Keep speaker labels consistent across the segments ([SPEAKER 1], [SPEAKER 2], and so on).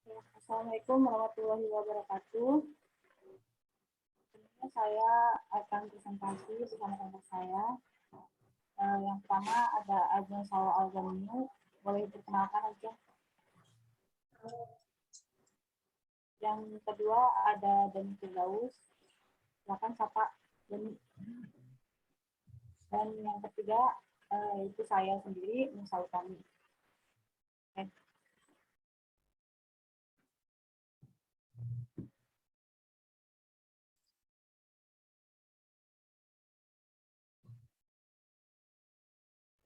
[SPEAKER 1] Assalamualaikum warahmatullahi wabarakatuh. Ini saya akan presentasi bersama teman saya. Yang pertama ada Ajeng Sawa Algaminu. Boleh diperkenalkan aja. Yang kedua ada Deni Firdaus. Silakan sapa Deni. Dan yang ketiga itu saya sendiri, Musa Utami. Okay.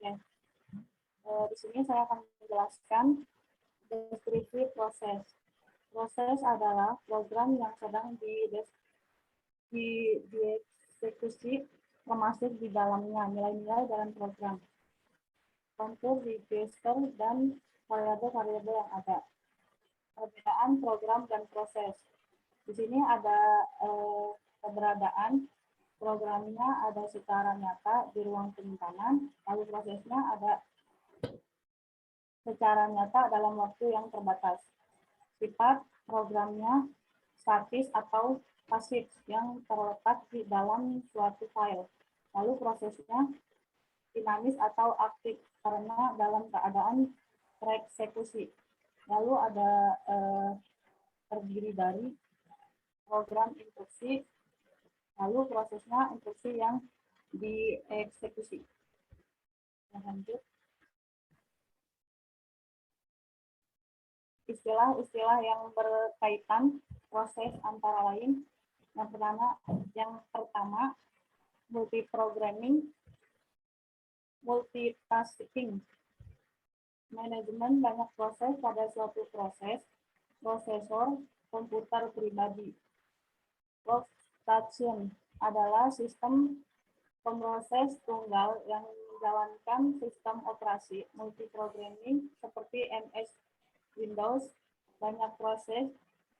[SPEAKER 1] Okay. Di sini saya akan menjelaskan deskripsi proses. Proses adalah program yang sedang dieksekusi, termasuk di dalamnya nilai-nilai dalam program, kontur register, dan variabel-variabel yang ada. Perbedaan program dan proses. Di sini ada keberadaan programnya ada secara nyata di ruang penyimpanan, lalu prosesnya ada secara nyata dalam waktu yang terbatas. Sifat programnya statis atau pasif yang terletak di dalam suatu file. Lalu prosesnya dinamis atau aktif karena dalam keadaan tereksekusi. Lalu ada terdiri dari program instruksi, lalu prosesnya instruksi yang dieksekusi. Lanjut. Istilah-istilah yang berkaitan proses antara lain. Yang pertama multiprogramming, multitasking, manajemen banyak proses pada suatu proses, prosesor, komputer pribadi. Workstation adalah sistem pemroses tunggal yang menjalankan sistem operasi multiprogramming seperti MS Windows. Banyak proses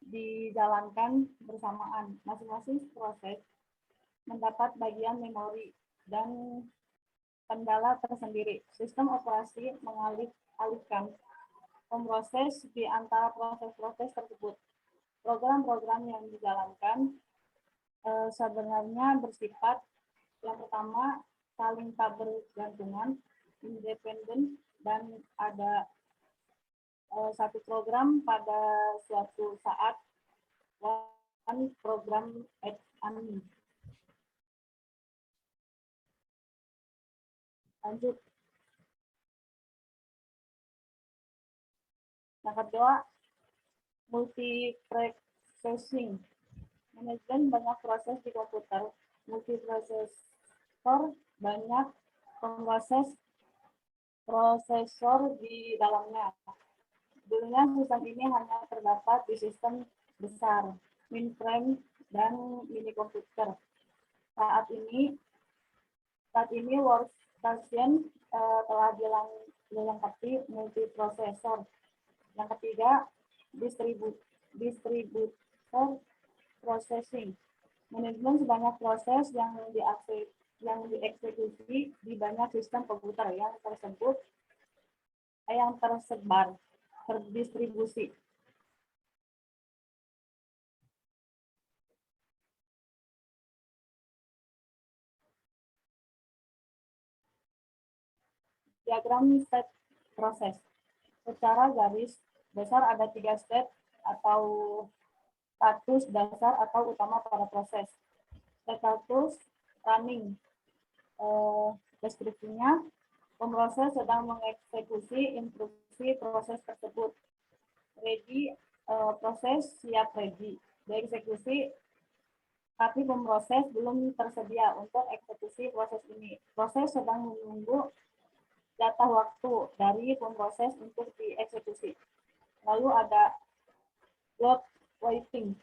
[SPEAKER 1] dijalankan bersamaan. Masing-masing proses mendapat bagian memori dan kendala tersendiri. Sistem operasi mengalihkan pemroses di antara proses-proses tersebut. Program-program yang dijalankan sebenarnya bersifat yang pertama saling tak bergantungan, independen, dan ada satu program pada suatu saat dan program admin. Lanjut. Yang kedua, multiprocessing. Manajemen banyak proses di komputer. Multiprosesor banyak prosesor di dalamnya. Dulunya sistem ini hanya terdapat di sistem besar, mainframe, dan mini komputer. Saat ini workstation telah dilengkapi multiprosesor. Yang ketiga, distributor processing. Manajemen sebanyak proses yang dieksekusi di banyak sistem komputer yang tersebar, terdistribusi. Diagram state proses. Secara garis besar ada 3 step atau status dasar atau utama pada proses. Status running. Deskripsinya, pemroses sedang mengeksekusi instruksi proses tersebut. Ready, proses siap ready. Dieksekusi, tapi pemroses belum tersedia untuk eksekusi proses ini. Proses sedang menunggu jatah waktu dari pemroses untuk dieksekusi. Lalu ada block waiting.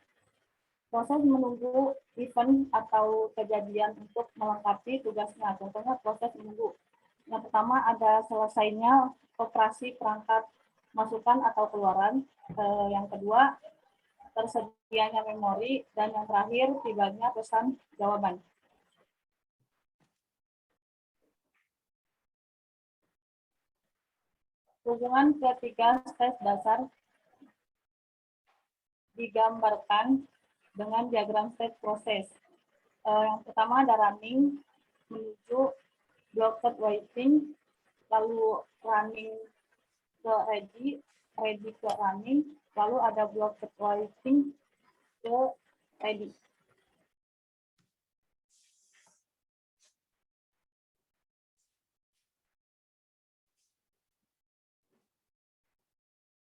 [SPEAKER 1] Proses menunggu event atau kejadian untuk melengkapi tugasnya. Contohnya proses menunggu. Yang pertama ada selesainya operasi perangkat masukan atau keluaran. Yang kedua tersedianya memori. Dan yang terakhir tibanya pesan jawaban. Hubungan ketiga step dasar digambarkan dengan diagram state proses. Yang pertama ada running menuju blocked waiting, lalu running ke ready, ready ke running, lalu ada blocked waiting ke ready.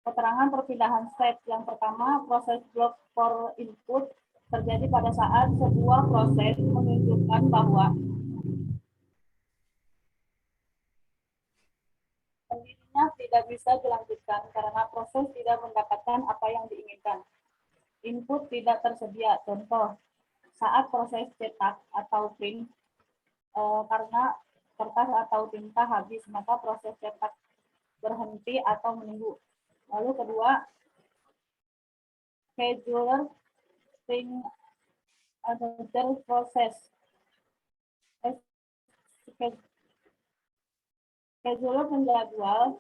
[SPEAKER 1] Keterangan perpindahan state. Yang pertama, proses block for input terjadi pada saat sebuah proses menunjukkan bahwa pendirinya tidak bisa dilanjutkan karena proses tidak mendapatkan apa yang diinginkan. Input tidak tersedia. Contoh, saat proses cetak atau print, karena kertas atau tinta habis, maka proses cetak berhenti atau menunggu. Lalu kedua, scheduler thing another process. Scheduler penjadwal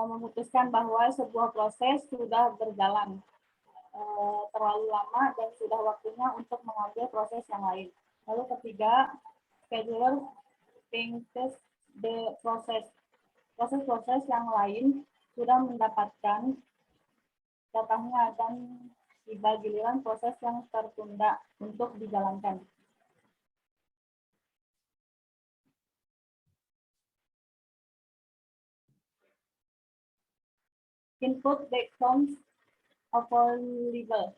[SPEAKER 1] memutuskan bahwa sebuah proses sudah berjalan terlalu lama dan sudah waktunya untuk mengambil proses yang lain. Lalu ketiga, scheduler thinks the process. Proses-proses yang lain sudah mendapatkan jatahnya dan tiba giliran proses yang tertunda untuk dijalankan. Input background available.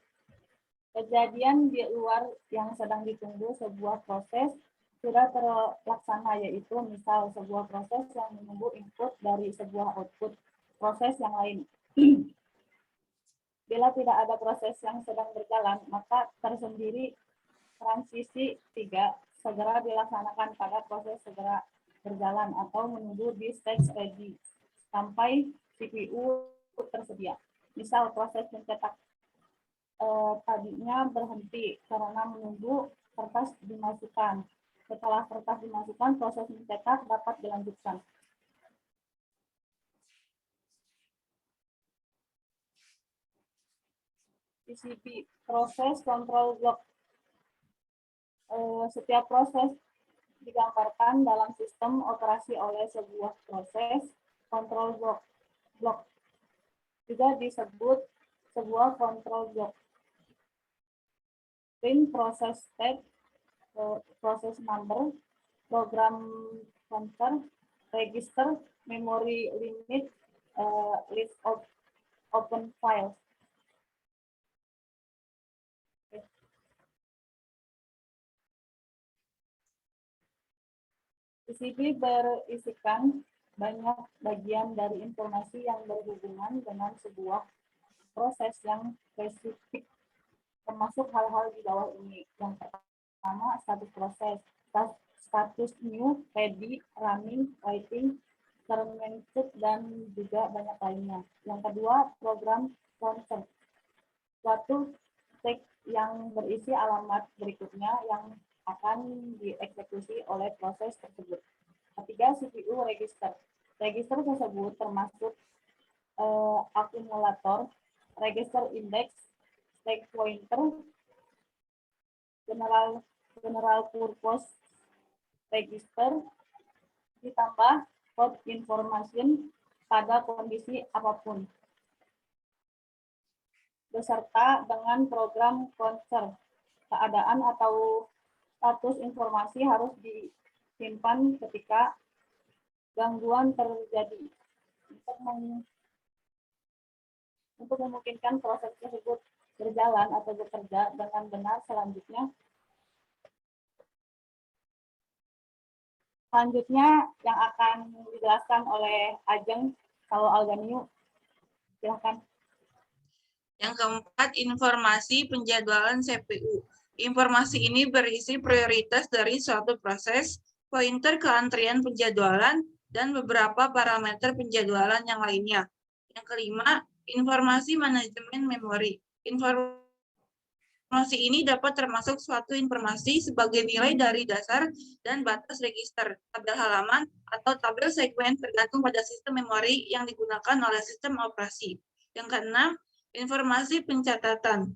[SPEAKER 1] Kejadian di luar yang sedang ditunggu sebuah proses sudah terlaksana, yaitu misal sebuah proses yang menunggu input dari sebuah output proses yang lain. Bila tidak ada proses yang sedang berjalan, maka tersendiri transisi 3 segera dilaksanakan pada proses segera berjalan atau menunggu di stage ready sampai CPU tersedia. Misal proses mencetak tadinya berhenti karena menunggu kertas dimasukkan. Setelah kertas dimasukkan, proses mencetak dapat dilanjutkan. PCB, proses control block. Setiap proses digambarkan dalam sistem operasi oleh sebuah proses control block. Juga disebut sebuah control block. Print process state, process number, program counter, register, memory limit, list of open files. PCB berisikan banyak bagian dari informasi yang berhubungan dengan sebuah proses yang spesifik, termasuk hal-hal di bawah ini. Yang pertama, status proses, status new, ready, running, waiting, terminated, dan juga banyak lainnya. Yang kedua, program counter, suatu teks yang berisi alamat berikutnya yang akan dieksekusi oleh proses tersebut. Ketiga, CPU register. Register tersebut termasuk akumulator, register index, stack pointer, general purpose register, ditambah code information pada kondisi apapun, beserta dengan program counter. Keadaan atau status informasi harus disimpan ketika gangguan terjadi untuk memungkinkan proses tersebut berjalan atau bekerja dengan benar. Selanjutnya yang akan dijelaskan oleh Ajeng kalau Alganiu, silakan.
[SPEAKER 2] Yang keempat, informasi penjadwalan CPU. Informasi ini berisi prioritas dari suatu proses, pointer ke antrian penjadwalan, dan beberapa parameter penjadwalan yang lainnya. Yang kelima, informasi manajemen memori. Informasi ini dapat termasuk suatu informasi sebagai nilai dari dasar dan batas register, tabel halaman, atau tabel sekuen tergantung pada sistem memori yang digunakan oleh sistem operasi. Yang keenam, Informasi pencatatan.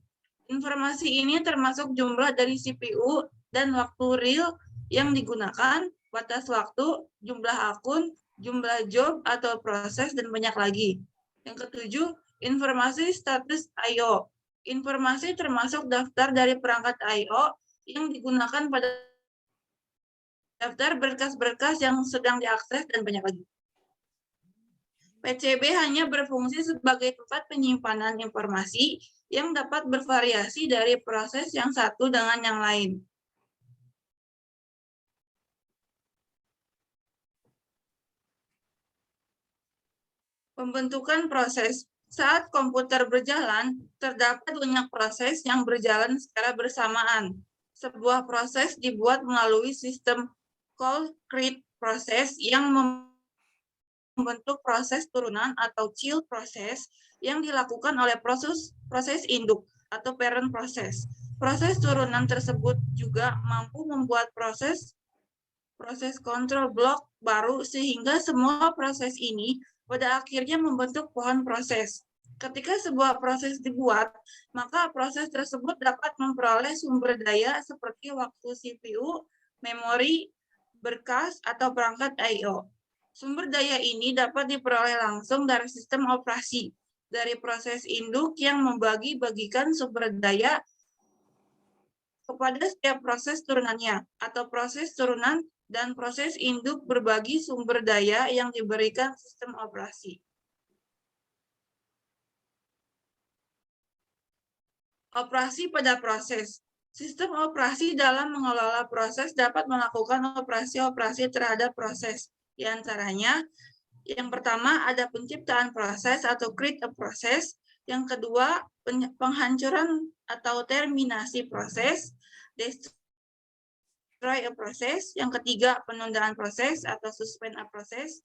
[SPEAKER 2] Informasi ini termasuk jumlah dari CPU dan waktu real yang digunakan, batas waktu, jumlah akun, jumlah job atau proses, dan banyak lagi. Yang ketujuh, informasi status I/O. Informasi termasuk daftar dari perangkat I/O yang digunakan pada daftar berkas-berkas yang sedang diakses, dan banyak lagi. PCB hanya berfungsi sebagai tempat penyimpanan informasi yang dapat bervariasi dari proses yang satu dengan yang lain. Pembentukan proses. Saat komputer berjalan, terdapat banyak proses yang berjalan secara bersamaan. Sebuah proses dibuat melalui sistem call create proses yang membentuk proses turunan atau child proses yang dilakukan oleh proses induk atau parent proses. Proses turunan tersebut juga mampu membuat proses kontrol blok baru sehingga semua proses ini pada akhirnya membentuk pohon proses. Ketika sebuah proses dibuat, maka proses tersebut dapat memperoleh sumber daya seperti waktu CPU, memori, berkas, atau perangkat I/O. Sumber daya ini dapat diperoleh langsung dari sistem operasi, dari proses induk yang membagi-bagikan sumber daya kepada setiap proses turunannya, atau proses turunan dan proses induk berbagi sumber daya yang diberikan sistem operasi. Operasi pada proses. Sistem operasi dalam mengelola proses dapat melakukan operasi-operasi terhadap proses. Di antaranya, yang pertama ada penciptaan proses atau create a process. Yang kedua, penghancuran atau terminasi proses, destroy a process. Yang ketiga, penundaan proses atau suspend a process.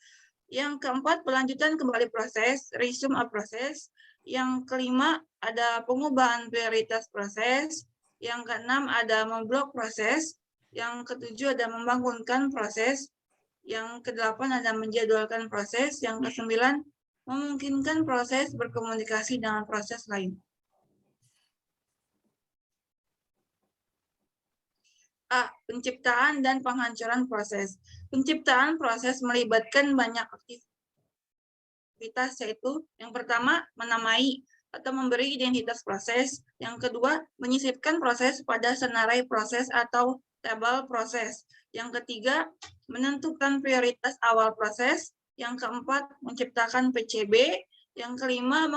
[SPEAKER 2] Yang keempat, pelanjutan kembali proses, resume a process. Yang kelima, ada pengubahan prioritas proses. Yang keenam, ada memblok proses. Yang ketujuh, ada membangunkan proses. Yang kedelapan, ada menjadwalkan proses. Yang kesembilan, memungkinkan proses berkomunikasi dengan proses lain. A. Penciptaan dan penghancuran proses. Penciptaan proses melibatkan banyak aktivitas, yaitu yang pertama, menamai atau memberi identitas proses. Yang kedua, menyisipkan proses pada senarai proses atau tabel proses. Yang ketiga, menentukan prioritas awal proses. Yang keempat, menciptakan PCB. Yang kelima,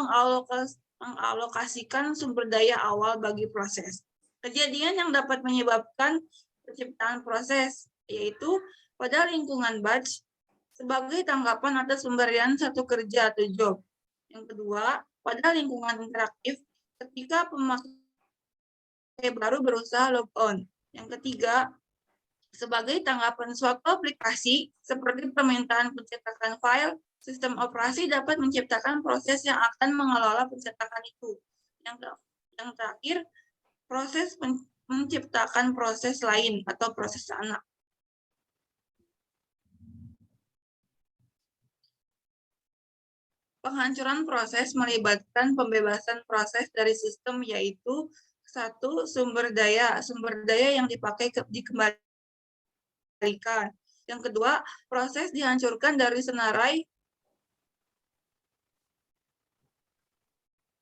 [SPEAKER 2] mengalokasikan sumber daya awal bagi proses. Kejadian yang dapat menyebabkan penciptaan proses, yaitu pada lingkungan batch sebagai tanggapan atas pemberian satu kerja atau job. Yang kedua, pada lingkungan interaktif ketika pemakai baru berusaha log on. Yang ketiga, sebagai tanggapan suatu aplikasi seperti permintaan pencetakan file, sistem operasi dapat menciptakan proses yang akan mengelola pencetakan itu. Yang terakhir, proses menciptakan proses lain atau proses anak. Penghancuran proses melibatkan pembebasan proses dari sistem, yaitu satu, sumber daya yang dipakai dikembalikan. Yang kedua, proses dihancurkan dari senarai.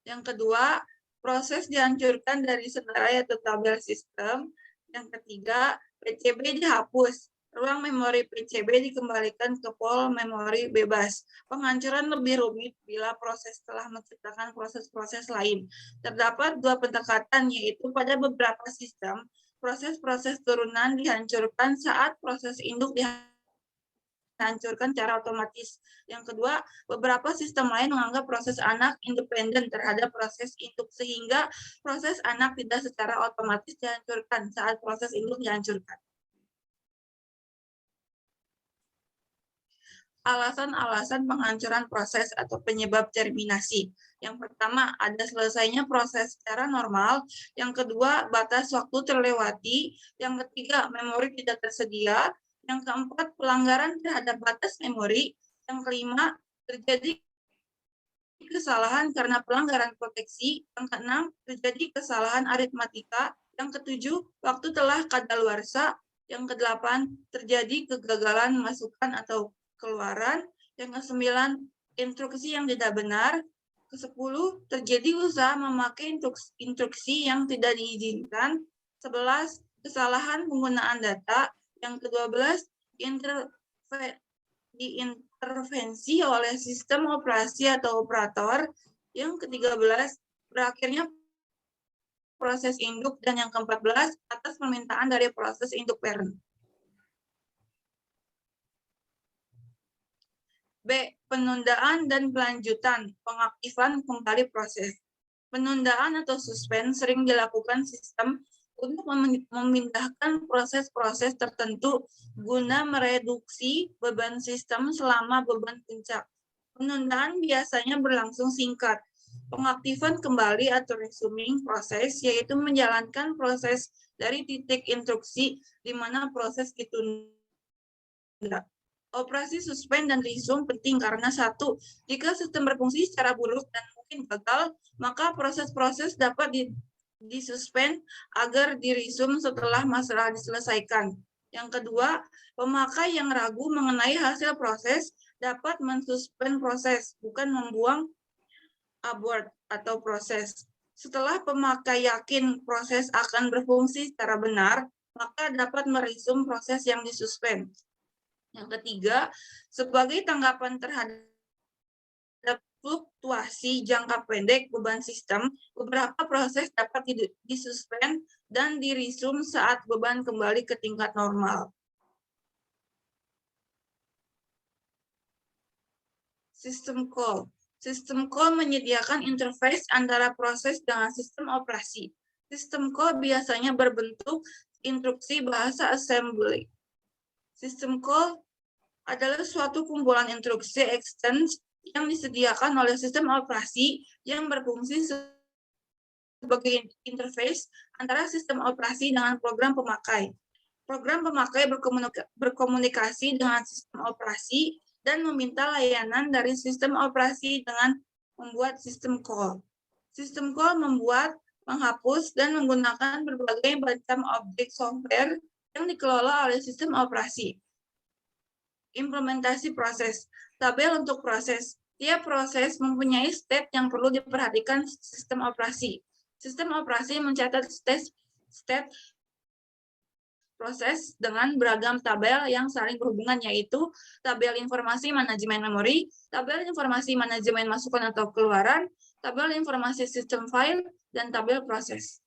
[SPEAKER 2] Yang kedua, proses dihancurkan dari senarai atau tabel sistem. Yang ketiga, PCB dihapus. Ruang memori PCB dikembalikan ke pool memori bebas. Penghancuran lebih rumit bila proses telah menciptakan proses-proses lain. Terdapat dua pendekatan, yaitu pada beberapa sistem, proses-proses turunan dihancurkan saat proses induk dihancurkan secara otomatis. Yang kedua, beberapa sistem lain menganggap proses anak independen terhadap proses induk, sehingga proses anak tidak secara otomatis dihancurkan saat proses induk dihancurkan. Alasan-alasan penghancuran proses atau penyebab terminasi. Yang pertama, ada selesainya proses secara normal. Yang kedua, batas waktu terlewati. Yang ketiga, memori tidak tersedia. Yang keempat, pelanggaran terhadap batas memori. Yang kelima, terjadi kesalahan karena pelanggaran proteksi. Yang keenam, terjadi kesalahan aritmatika. Yang ketujuh, waktu telah kadaluarsa. Yang kedelapan, terjadi kegagalan masukan atau keluaran. Yang kesembilan, instruksi yang tidak benar. Kesepuluh, terjadi usaha memakai instruksi yang tidak diizinkan. 11, kesalahan penggunaan data. Yang ke-12, diintervensi oleh sistem operasi atau operator. Yang ke-13, berakhirnya proses induk. Dan yang ke-14, atas permintaan dari proses induk parent. B. Penundaan dan pelanjutan pengaktifan kembali proses. Penundaan atau suspend sering dilakukan sistem untuk memindahkan proses-proses tertentu guna mereduksi beban sistem selama beban puncak. Penundaan biasanya berlangsung singkat. Pengaktifan kembali atau resuming proses yaitu menjalankan proses dari titik instruksi di mana proses ditunda. Operasi suspend dan resume penting karena satu, jika sistem berfungsi secara buruk dan mungkin gagal, maka proses-proses dapat disuspend agar diresume setelah masalah diselesaikan. Yang kedua, pemakai yang ragu mengenai hasil proses dapat mensuspend proses, bukan membuang abort atau proses. Setelah pemakai yakin proses akan berfungsi secara benar, maka dapat meresume proses yang disuspend. Yang ketiga, sebagai tanggapan terhadap fluktuasi jangka pendek beban sistem, beberapa proses dapat disuspend dan diresume saat beban kembali ke tingkat normal. Sistem call. Sistem call menyediakan interface antara proses dengan sistem operasi. Sistem call biasanya berbentuk instruksi bahasa assembly. Sistem call adalah suatu kumpulan instruksi extends yang disediakan oleh sistem operasi yang berfungsi sebagai interface antara sistem operasi dengan program pemakai. Program pemakai berkomunikasi dengan sistem operasi dan meminta layanan dari sistem operasi dengan membuat sistem call. Sistem call membuat, menghapus, dan menggunakan berbagai macam objek software yang dikelola oleh sistem operasi. Implementasi proses. Tabel untuk proses. Tiap proses mempunyai step yang perlu diperhatikan sistem operasi. Sistem operasi mencatat step proses dengan beragam tabel yang saling berhubungan, yaitu tabel informasi manajemen memori, tabel informasi manajemen masukan atau keluaran, tabel informasi sistem file, dan tabel proses.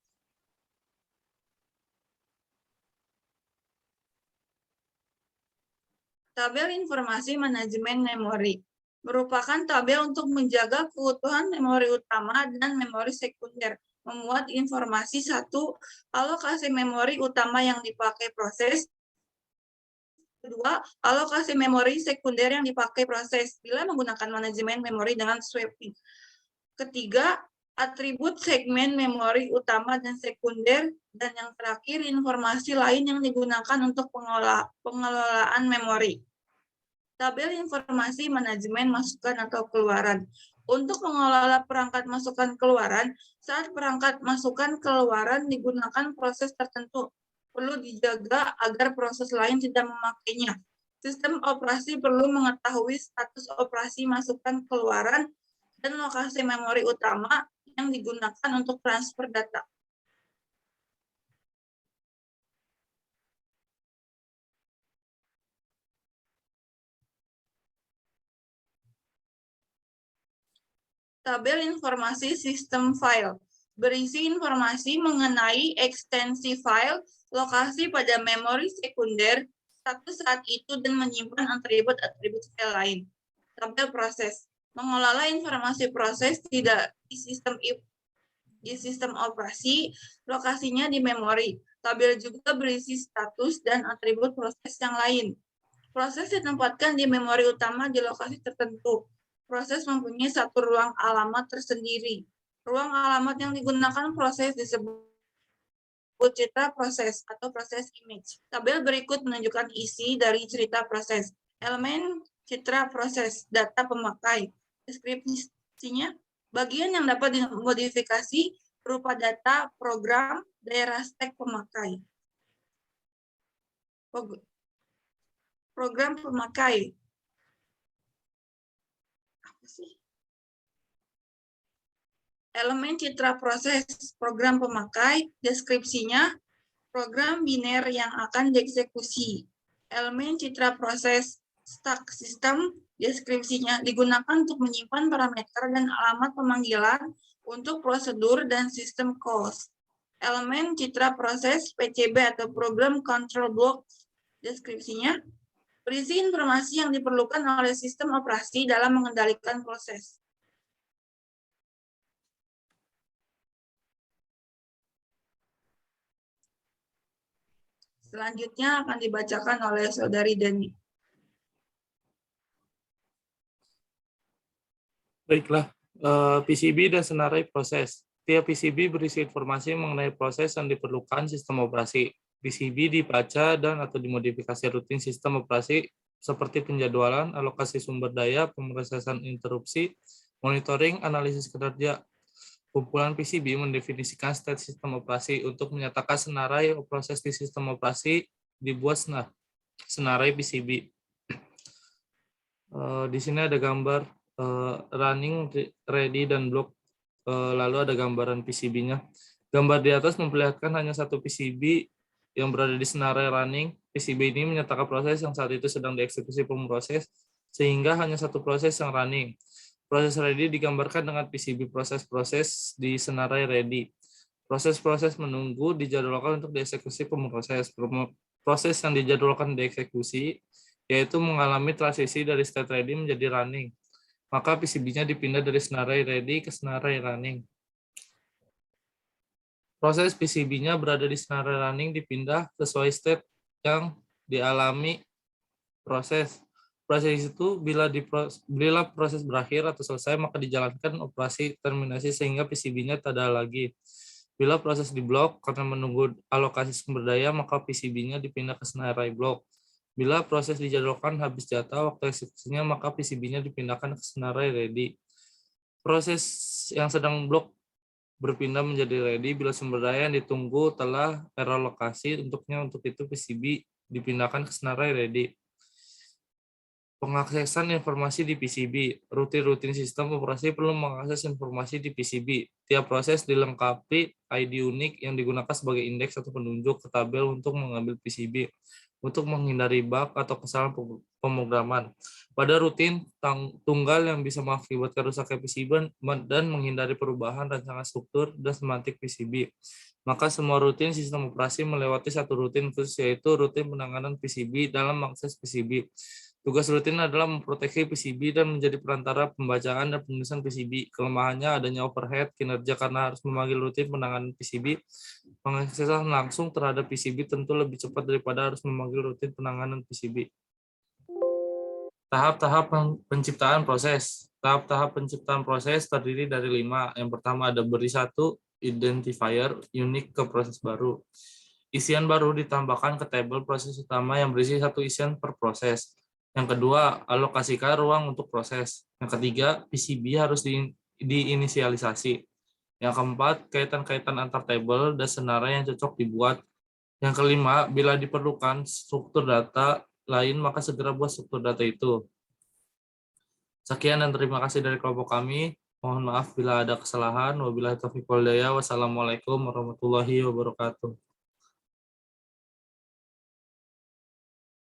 [SPEAKER 2] Tabel informasi manajemen memori merupakan tabel untuk menjaga keutuhan memori utama dan memori sekunder. Memuat informasi satu, alokasi memori utama yang dipakai proses. Kedua, alokasi memori sekunder yang dipakai proses bila menggunakan manajemen memori dengan swapping. Ketiga, atribut segmen memori utama dan sekunder. Dan yang terakhir, informasi lain yang digunakan untuk pengelolaan memori. Tabel informasi manajemen masukan atau keluaran. Untuk mengelola perangkat masukan keluaran, saat perangkat masukan keluaran digunakan proses tertentu, perlu dijaga agar proses lain tidak memakainya. Sistem operasi perlu mengetahui status operasi masukan keluaran dan lokasi memori utama yang digunakan untuk transfer data. Tabel informasi sistem file berisi informasi mengenai ekstensi file, lokasi pada memori sekunder, status saat itu, dan menyimpan atribut-atribut file lain. Tabel proses mengelola informasi proses tidak di sistem operasi, lokasinya di memori. Tabel juga berisi status dan atribut proses yang lain. Proses ditempatkan di memori utama di lokasi tertentu. Proses mempunyai satu ruang alamat tersendiri. Ruang alamat yang digunakan proses disebut cerita proses atau proses image. Tabel berikut menunjukkan isi dari cerita proses. Elemen citra proses, data pemakai, Isinya, bagian yang dapat dimodifikasi berupa data, program, daerah stek pemakai. Program pemakai. Apa sih? Elemen citra proses program pemakai, deskripsinya, program biner yang akan dieksekusi. Elemen citra proses stack sistem, deskripsinya, digunakan untuk menyimpan parameter dan alamat pemanggilan untuk prosedur dan sistem calls. Elemen citra proses PCB atau program control block, deskripsinya, berisi informasi yang diperlukan oleh sistem operasi dalam mengendalikan proses. Selanjutnya akan dibacakan oleh Saudari Dani.
[SPEAKER 3] Baiklah, PCB dan senarai proses. Tiap PCB berisi informasi mengenai proses yang diperlukan sistem operasi. PCB dibaca dan atau dimodifikasi rutin sistem operasi seperti penjadwalan, alokasi sumber daya, pemrosesan interupsi, monitoring, analisis kinerja. Kumpulan PCB mendefinisikan state sistem operasi. Untuk menyatakan senarai proses di sistem operasi dibuat senarai PCB. Di sini ada gambar running, ready, dan block. Lalu ada gambaran PCB-nya. Gambar di atas memperlihatkan hanya satu PCB yang berada di senarai running. PCB ini menyatakan proses yang saat itu sedang dieksekusi pemroses, sehingga hanya satu proses yang running. Proses ready digambarkan dengan PCB proses-proses di senarai ready. Proses-proses menunggu dijadwalkan untuk dieksekusi pemroses. Proses yang dijadwalkan dieksekusi yaitu mengalami transisi dari state ready menjadi running. Maka PCB-nya dipindah dari senarai ready ke senarai running. Proses PCB-nya berada di senarai running dipindah sesuai state yang dialami proses. Proses itu bila proses berakhir atau selesai, maka dijalankan operasi terminasi sehingga PCB-nya tak ada lagi. Bila proses di blok karena menunggu alokasi sumber daya, maka PCB-nya dipindah ke senarai blok. Bila proses dijadwalkan habis jatah waktu eksekusinya, maka PCB-nya dipindahkan ke senarai ready. Proses yang sedang blok berpindah menjadi ready bila sumber daya yang ditunggu telah teralokasi untuknya. Untuk itu PCB dipindahkan ke senarai ready. Pengaksesan informasi di PCB. Rutin sistem operasi perlu mengakses informasi di PCB. Tiap proses dilengkapi ID unik yang digunakan sebagai indeks atau penunjuk ke tabel untuk mengambil PCB. Untuk menghindari bug atau kesalahan pemrograman. Pada rutin tunggal yang bisa mengakibatkan rusaknya PCB dan menghindari perubahan rancangan struktur dan semantik PCB. Maka semua rutin sistem operasi melewati satu rutin khusus, yaitu rutin penanganan PCB dalam mengakses PCB. Tugas rutin adalah memproteksi PCB dan menjadi perantara pembacaan dan penulisan PCB. Kelemahannya adanya overhead kinerja karena harus memanggil rutin penanganan PCB. Pengaksesan langsung terhadap PCB tentu lebih cepat daripada harus memanggil rutin penanganan PCB. Tahap-tahap penciptaan proses. Tahap-tahap penciptaan proses terdiri dari 5. Yang pertama ada beri 1, identifier, unik ke proses baru. Isian baru ditambahkan ke tabel proses utama yang berisi satu isian per proses. Yang kedua, alokasikan ruang untuk proses. Yang ketiga, PCB harus diinisialisasi. Yang keempat, kaitan-kaitan antar tabel dan senarai yang cocok dibuat. Yang kelima, bila diperlukan struktur data lain, maka segera buat struktur data itu. Sekian dan terima kasih dari kelompok kami. Mohon maaf bila ada kesalahan. Wabillahi taufiq wal hidayah. Wassalamualaikum warahmatullahi wabarakatuh.